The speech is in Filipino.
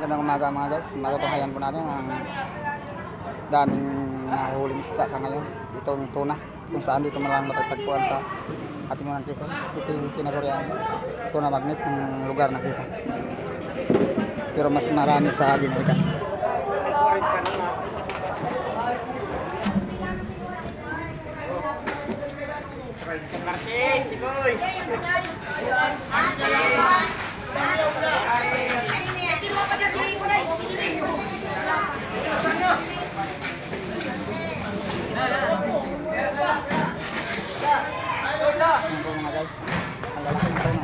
Magandang umaga mga guys. Matutunghayan po natin ang daming nahuhuling isda sa ngayon. Itong tuna, kung saan dito malang matatagpuan sa ating mga Quezon. Ito yung tinaguriang tuna magnet ng lugar ng Quezon. Pero mas marami sa Giniligan. Ayan po mga guys, ang lalaking tuna.